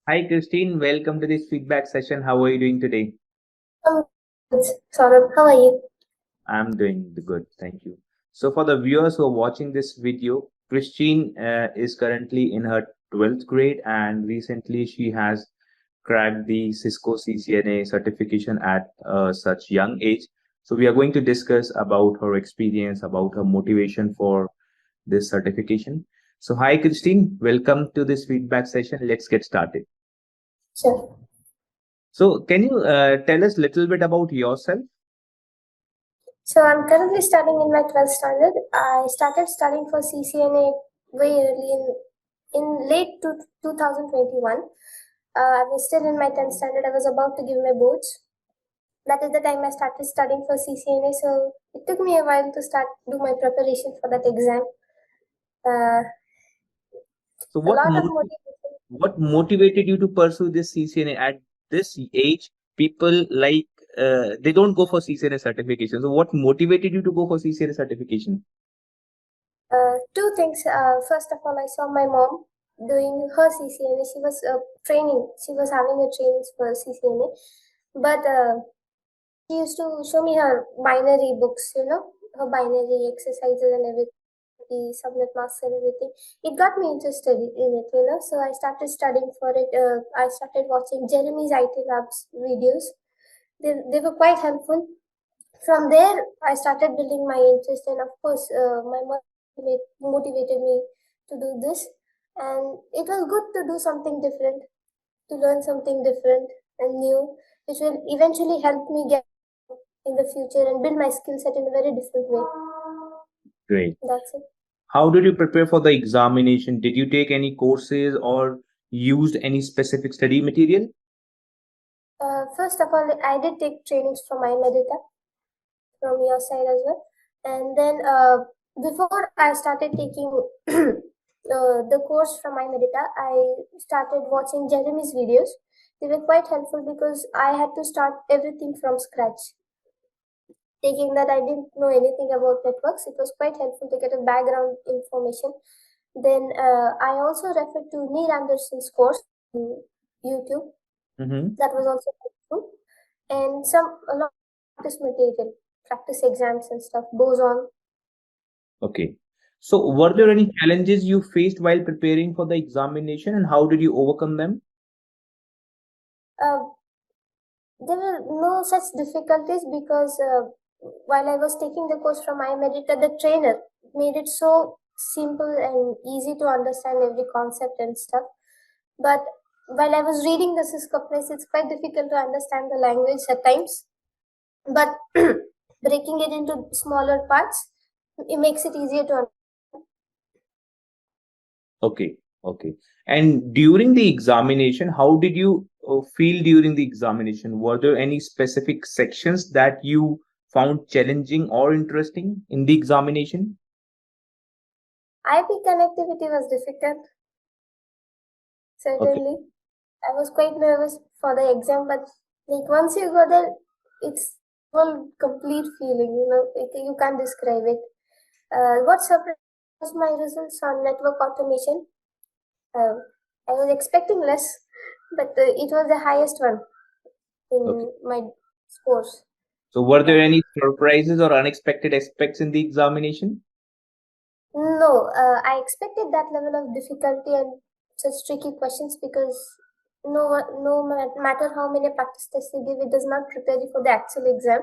Hi, Christine. Welcome to this feedback session. How are you doing today? I'm good. Saurabh, how are you? I'm doing good. Thank you. So, for the viewers who are watching this video, Christine is currently in her 12th grade, and recently she has cracked the Cisco CCNA certification at such young age. So, we are going to discuss about her experience, about her motivation for this certification. So, hi, Christine. Welcome to this feedback session. Let's get started. Sure. So, can you tell us a little bit about yourself? So I'm currently studying in my 12th standard. I started studying for CCNA way early in late 2021. I was still in my 10th standard. I was about to give my boards. That is the time I started studying for CCNA. So it took me a while to start do my preparation for that exam. Uh, So, a lot of motivation. what motivated you to pursue this CCNA at this age? People like they don't go for CCNA certification. So, what motivated you to go for CCNA certification? Two things. First of all, I saw my mom doing her CCNA. She was training. She was having a training for CCNA, but she used to show me her binary books. Her binary exercises and everything, the subnet masks and everything. It got me interested in it. So I started studying for it. I started watching Jeremy's IT Labs videos. They were quite helpful. From there, I started building my interest, and of course, my mother motivated me to do this. And it was good to do something different, to learn something different and new, which will eventually help me get in the future and build my skill set in a very different way. Great. That's it. How did you prepare for the examination? Did you take any courses or used any specific study material? First of all, I did take trainings from I-MEDITA from your side as well. And then before I started taking the course from I-MEDITA, I started watching Jeremy's videos. They were quite helpful because I had to start everything from scratch. Taking that I didn't know anything about networks, it was quite helpful to get a background information. Then I also referred to Neil Anderson's course on YouTube. Mm-hmm. That was also helpful. And a lot of practice material, practice exams and stuff goes on. Okay. So, were there any challenges you faced while preparing for the examination, and how did you overcome them? Uh, there were no such difficulties because while I was taking the course from I-MEDITA, the trainer made it so simple and easy to understand every concept and stuff. But while I was reading the Cisco Press, it's quite difficult to understand the language at times. But breaking it into smaller parts, it makes it easier to understand. Okay, okay. And during the examination, how did you feel during the examination? Were there any specific sections that you found challenging or interesting in the examination? IP connectivity was difficult, Okay, certainly. I was quite nervous for the exam, but like once you go there, it's one complete feeling. You can't describe it. What surprised was my results on network automation. Uh, I was expecting less, but it was the highest one okay. in my scores. So, were Yeah. there any surprises or unexpected aspects in the examination? No, I expected that level of difficulty and such tricky questions because no matter how many practice tests you give, it does not prepare you for the actual exam.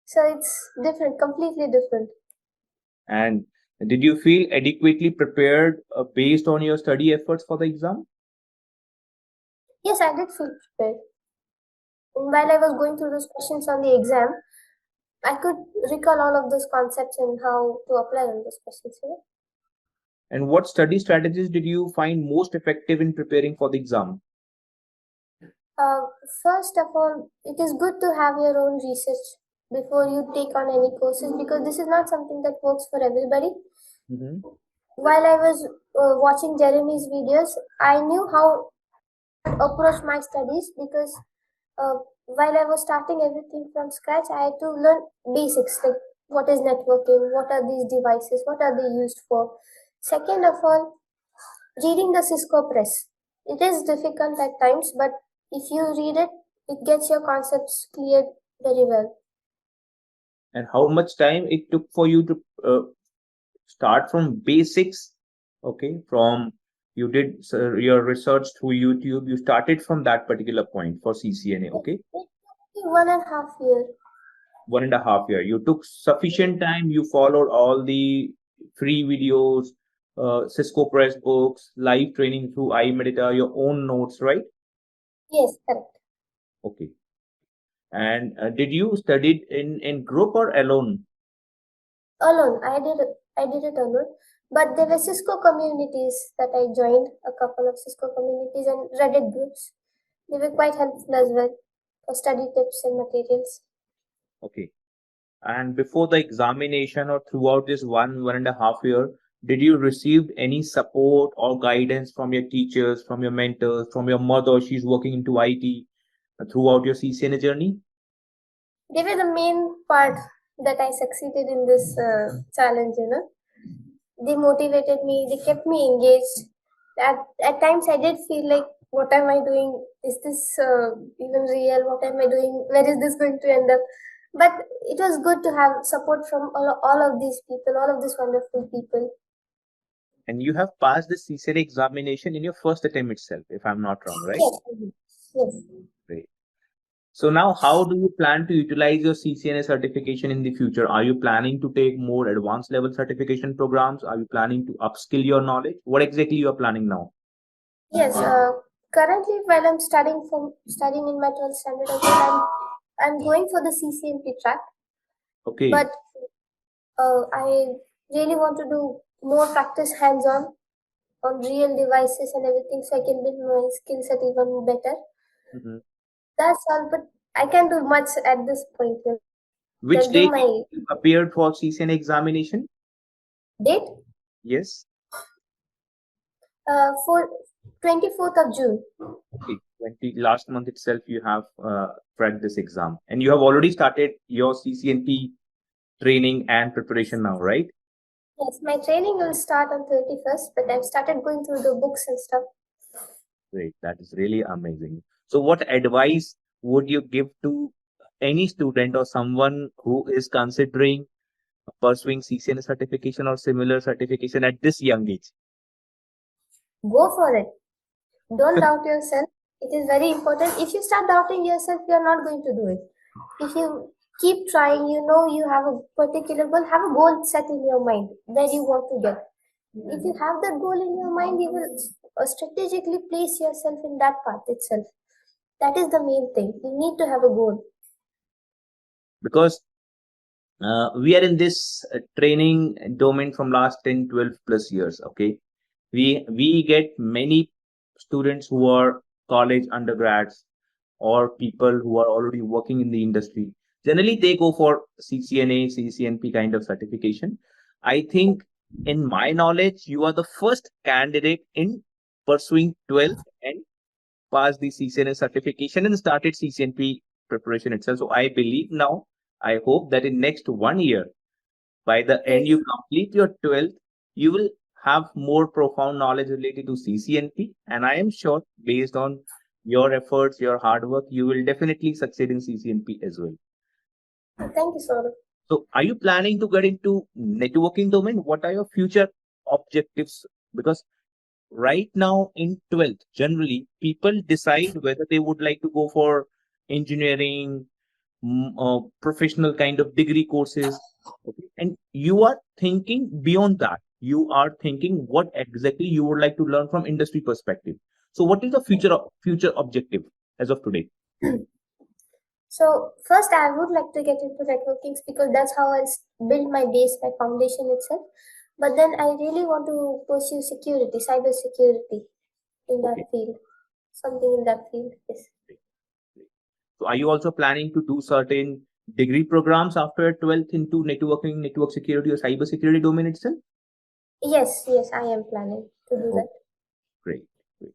So it's different, completely different. And did you feel adequately prepared based on your study efforts for the exam? Yes, I did feel prepared. And while I was going through those questions on the exam, I could recall all of those concepts and how to apply on those questions. And what study strategies did you find most effective in preparing for the exam? Uh, First of all, it is good to have your own research before you take on any courses because this is not something that works for everybody. Mhm. While I was watching Jeremy's videos, I knew how to approach my studies because uh, while I was starting everything from scratch, I had to learn basics like what is networking, what are these devices, what are they used for. Second of all, reading the Cisco Press. It is difficult at times, but if you read it, it gets your concepts cleared very well. And how much time it took for you to start from basics? Okay, from you did your research through YouTube, you started from that particular point for CCNA. Okay, It took me 1.5 years. 1.5 year. You took sufficient time. You followed all the free videos, Cisco Press books, live training through I-MEDITA, your own notes, right? Yes, correct. Okay. And did you study in group or alone? Alone, I did it alone. But there were Cisco communities that I joined, a couple of Cisco communities and Reddit groups. They were quite helpful as well for study tips and materials. Okay. And before the examination or throughout this 1.5 year, did you receive any support or guidance from your teachers, from your mentors, from your mother? She's working into IT throughout your CCNA journey. They were the main part that I succeeded in this challenge, you know. They motivated me, they kept me engaged. At times, I did feel like, what am I doing? Is this even real? What am I doing? Where is this going to end up? But it was good to have support from all of these people, all of these wonderful people. And you have passed the CCNA examination in your first attempt itself, if I'm not wrong, right? Yes, I did. Yes. Great. So now, how do you plan to utilize your CCNA certification in the future? Are you planning to take more advanced level certification programs? Are you planning to upskill your knowledge? What exactly you are planning now? Yes, currently while I'm studying in my 12th standard again, I'm going for the CCNP track, Okay. but I really want to do more practice on real devices and everything, so I can build my skill set even better. Mhm. That's all, but I can't do much at this point. Which I'll do date my you appeared for CCNA examination? date Yes. for 24th of June. Okay. 20 last month itself you have cracked this exam, and you have already started your CCNP training and preparation now, right? Yes, my training will start on 31st, but I've started going through the books and stuff. Great. That is really amazing. So, what advice would you give to any student or someone who is considering pursuing CCNA certification or similar certification at this young age? Go for it. Don't doubt yourself. It is very important. If you start doubting yourself, you're not going to do it. If you keep trying, you know you have a particular goal, have a goal set in your mind where you want to get. If you have that goal in your mind, you will strategically place yourself in that path itself. That is the main thing. You need to have a goal. Because we are in this training domain from last 10, 12 plus years. Okay. We get many students who are college undergrads or people who are already working in the industry. Generally, they go for CCNA, CCNP kind of certification. I think, in my knowledge, you are the first candidate in pursuing 12th and passed the CCNA certification and started CCNP preparation itself. So I believe now, I hope that in next 1 year, by the end Yes. you complete your 12th, you will have more profound knowledge related to CCNP. And I am sure, based on your efforts, your hard work, you will definitely succeed in CCNP as well. Thank you, Saurabh. So, are you planning to get into networking domain? What are your future objectives? Because right now in 12th, generally people decide whether they would like to go for engineering, professional kind of degree courses. Okay. And you are thinking beyond that. You are thinking what exactly you would like to learn from industry perspective. So, what is the future objective as of today? So first, I would like to get into networking because that's how I'll build my base, my foundation itself. But then I really want to pursue security, cyber security in Okay. that field, something in that field. Yes. So, are you also planning to do certain degree programs after 12th into networking, network security, or cyber security domain itself? Yes, I am planning to do Oh, that. great. Great.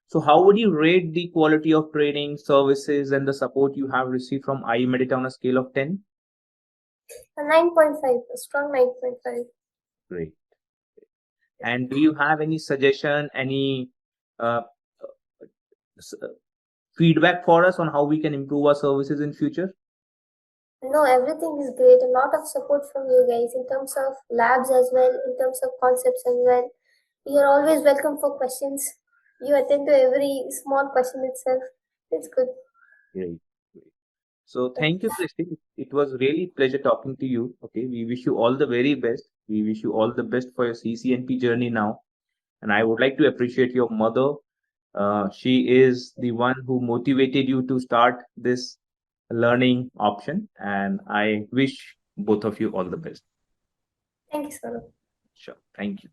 So, how would you rate the quality of training, services, and the support you have received from I-MEDITA on a scale of 10? A 9.5, a strong 9.5. Great. And do you have any suggestion, any uh, feedback for us on how we can improve our services in future? No, everything is great. A lot of support from you guys in terms of labs as well, in terms of concepts as well. You're always welcome for questions. You attend to every small question itself. It's good. Great. Great. So thank you, Christine. It was really pleasure talking to you. Okay, we wish you all the very best. We wish you all the best for your CCNP journey now. And I would like to appreciate your mother. She is the one who motivated you to start this learning option. And I wish both of you all the best. Thank you, Saurabh. Sure. Thank you.